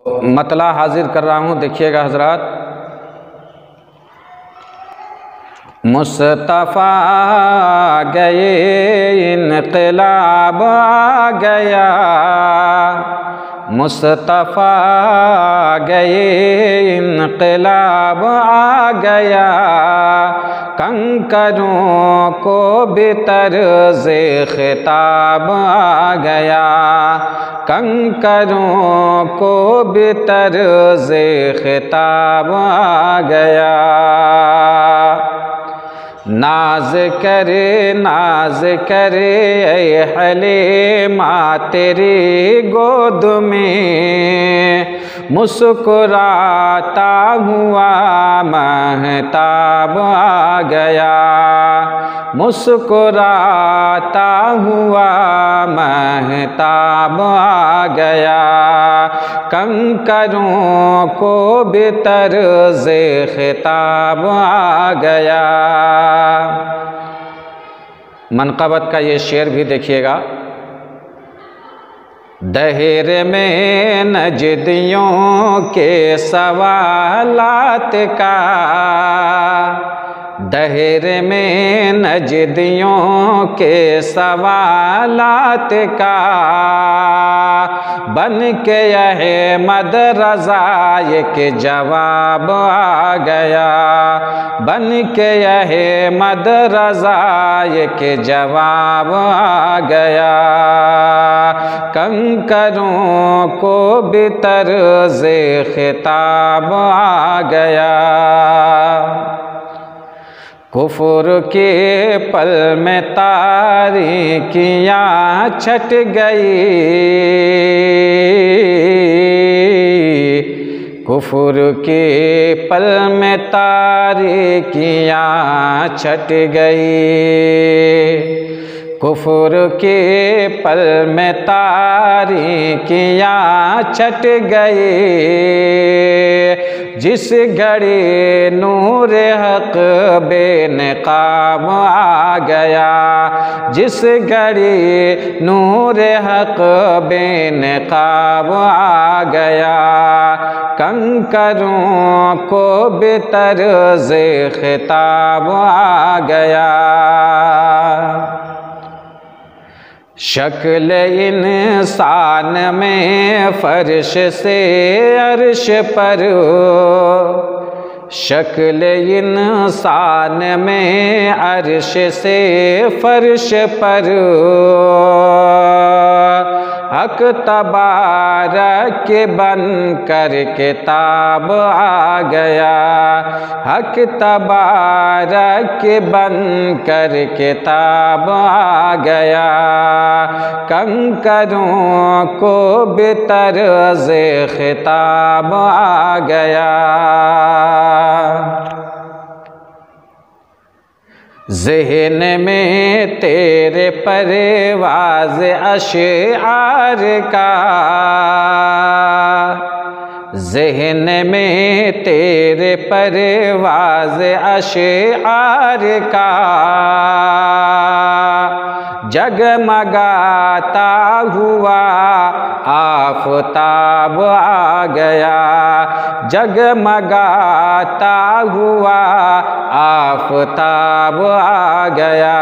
मतला हाजिर कर रहा हूँ, देखिएगा हजरात। मुस्तफ़ा गए इनक़लाब आ गया, मुस्तफ़ा गए इनक़लाब आ गया, कंकरों को भी तर्ज़े ख़िताब आ गया, कंकरों को भी तर्ज़े ख़िताब आ गया। नाज करे ऐ हलीमा तेरी गोद में, मुस्कुराता हुआ महताब आ गया, मुस्कुराता हुआ महताब आ गया, कंकरों को भी तर्ज़े ख़िताब आ गया। मनक़बत का ये शेर भी देखिएगा। दहेर में नजदियों के सवालात का, दहेर में नजदियों के सवालात का, बन के अहमद रज़ा के जवाब आ गया, बन के अहमद रज़ा के जवाब आ गया, कंकरों को भी तर्ज़े ख़िताब आ गया। कुफ़्र के पल में तारीकियाँ छट गई, कुफ़्र के पल में तारीकियाँ छट गई, कुफ़्र के पल में तारीकियाँ छट गई, जिस घड़ी नूर हक़ बेनक़ाब आ गया, जिस घड़ी नूर हक़ बेनक़ाब आ गया, कंकरों को भी तर्ज़े ख़िताब आ गया। शक्ल इंसान में फ़र्श से अर्श पर, शक्ल इंसान में अर्श से फ़र्श पर, हक़ तबारक बन कर किताब आ गया, हक़ तबारक बन कर किताब आ गया, कंकरों को भी तर्ज़े ख़िताब आ गया। ज़हन में तेरे परवाज़ अशआर का, ज़हन में तेरे परवाज़ अशआर का, जगमगाता हुआ आफ़ताब आ गया, जगमगाता हुआ आफ़ताब आ गया।